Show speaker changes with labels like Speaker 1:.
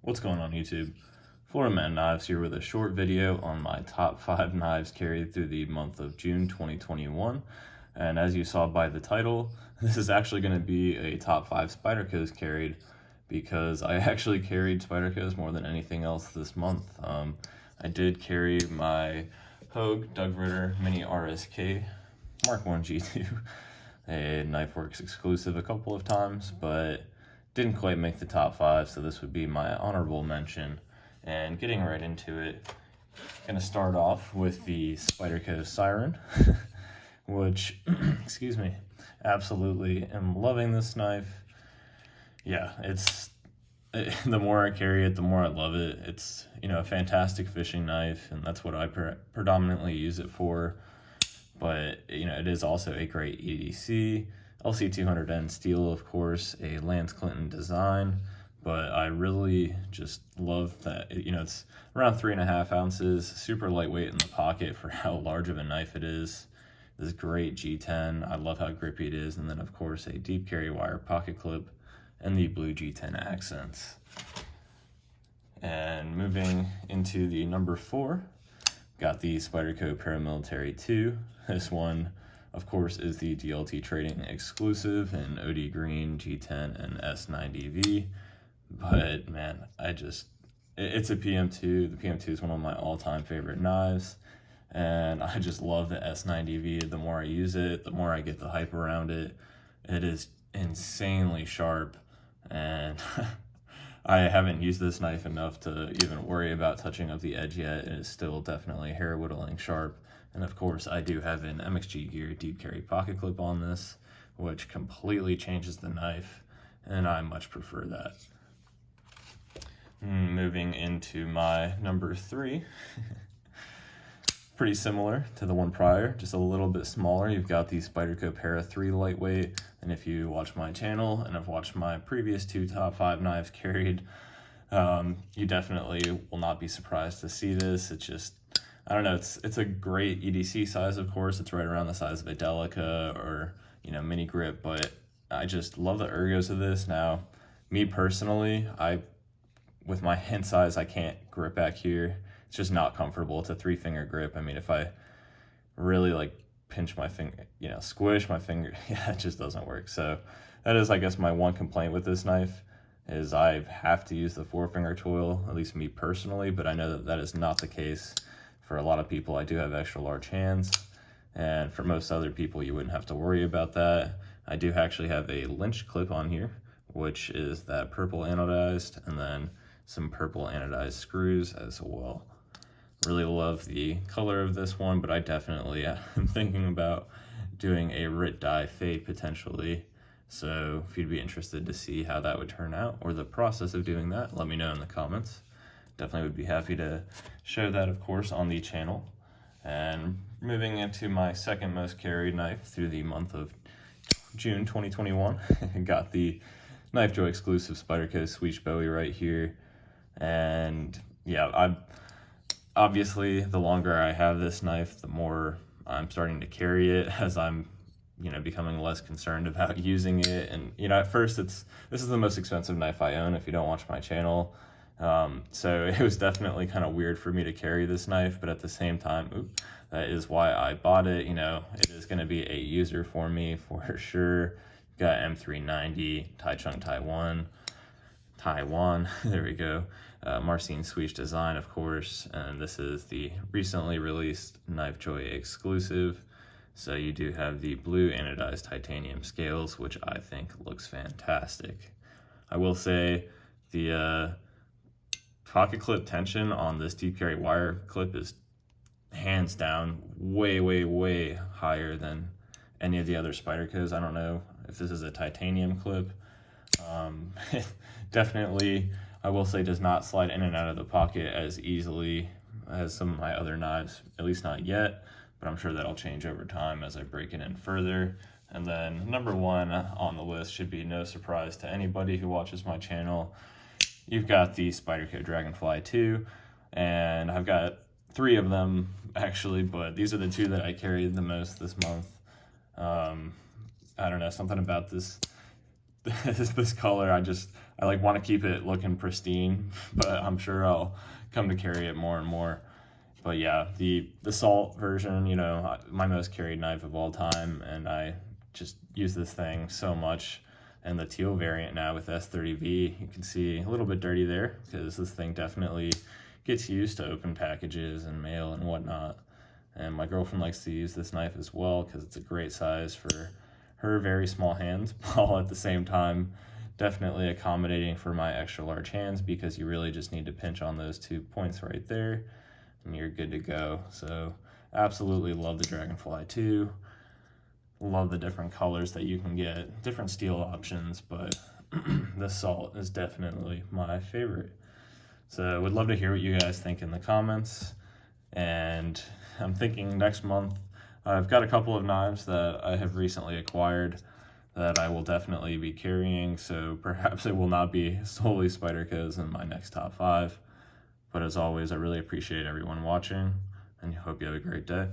Speaker 1: What's going on YouTube? Florida Man Knives here with a short video on my top 5 knives carried through the month of June 2021. And as you saw by the title, this is actually going to be a top 5 Spydercos carried because I actually carried Spydercos more than anything else this month. I did carry my Hogue Doug Ritter Mini RSK Mark 1 G2, a KnifeWorks exclusive a couple of times, but didn't quite make the top 5, so this would be my honorable mention. And getting right into it, gonna start off with the Spyderco Siren, which, excuse me, absolutely am loving this knife. Yeah, the more I carry it, the more I love it. It's, a fantastic fishing knife, and that's what I predominantly use it for. But, it is also a great EDC. LC200N steel, of course, a Lance Clinton design, but I really just love that, it's around 3.5 ounces, super lightweight in the pocket for how large of a knife it is. This great G10, I love how grippy it is, and then of course a deep carry wire pocket clip and the blue G10 accents. And moving into the number 4, got the Spyderco Paramilitary 2. This one, of course, is the DLT Trading exclusive in OD Green, G10, and S90V. But man, it's a PM2. The PM2 is one of my all-time favorite knives, and I just love the S90V. The more I use it, the more I get the hype around it. It is insanely sharp, and I haven't used this knife enough to even worry about touching up the edge yet. It is still definitely hair-whittling sharp. And of course, I do have an MXG Gear deep carry pocket clip on this, which completely changes the knife, and I much prefer that. Moving into my number 3, pretty similar to the one prior, just a little bit smaller. You've got the Spyderco Para 3 lightweight, and if you watch my channel and have watched my previous 2 top 5 knives carried, you definitely will not be surprised to see this. It's just, I don't know, it's a great EDC size, of course. It's right around the size of a Delica or, mini grip, but I just love the ergos of this. Now, me personally, with my hand size, I can't grip back here. It's just not comfortable. It's a 3-finger grip. I mean, if I really pinch my finger, squish my finger, yeah, it just doesn't work. So that is, I guess, my one complaint with this knife is I have to use the 4-finger tool, at least me personally, but I know that that is not the case for a lot of people. I do have extra large hands, and for most other people, you wouldn't have to worry about that. I do actually have a Lynch clip on here, which is that purple anodized, and then some purple anodized screws as well. Really love the color of this one, but I definitely am thinking about doing a Rit dye fade potentially. So if you'd be interested to see how that would turn out, or the process of doing that, let me know in the comments. Definitely would be happy to show that, of course, on the channel. And moving into my second most carried knife through the month of June 2021, got the KnifeJoy exclusive Spyderco Sweet Bowie right here. And yeah, obviously the longer I have this knife, the more I'm starting to carry it as I'm becoming less concerned about using it. And at first this is the most expensive knife I own if you don't watch my channel. So it was definitely kind of weird for me to carry this knife, but at the same time, that is why I bought it. It is going to be a user for me for sure. Got M390, Taichung Taiwan, there we go. Marcin Sweech design, of course, and this is the recently released KnifeJoy exclusive. So you do have the blue anodized titanium scales, which I think looks fantastic. I will say the pocket clip tension on this deep carry wire clip is hands down way higher than any of the other Spydercos. I don't know if this is a titanium clip. Definitely, I will say, does not slide in and out of the pocket as easily as some of my other knives, at least not yet, but I'm sure that'll change over time as I break it in further. And then number 1 on the list should be no surprise to anybody who watches my channel. You've got the Spyderco Dragonfly 2, and I've got 3 of them actually, but these are the 2 that I carried the most this month. I don't know, something about this this color, I like want to keep it looking pristine, but I'm sure I'll come to carry it more and more. But yeah, the Salt version, you know, my most carried knife of all time, and I just use this thing so much. And the teal variant now with S30V, you can see a little bit dirty there because this thing definitely gets used to open packages and mail and whatnot. And my girlfriend likes to use this knife as well because it's a great size for her very small hands, while at the same time definitely accommodating for my extra large hands, because you really just need to pinch on those 2 points right there and you're good to go. So absolutely love the Dragonfly 2. Love the different colors that you can get, different steel options, but the Salt is definitely my favorite. So would love to hear what you guys think in the comments. And I'm thinking next month, I've got a couple of knives that I have recently acquired that I will definitely be carrying, so perhaps it will not be solely Spydercos in my next top 5. But as always, I really appreciate everyone watching, and hope you have a great day.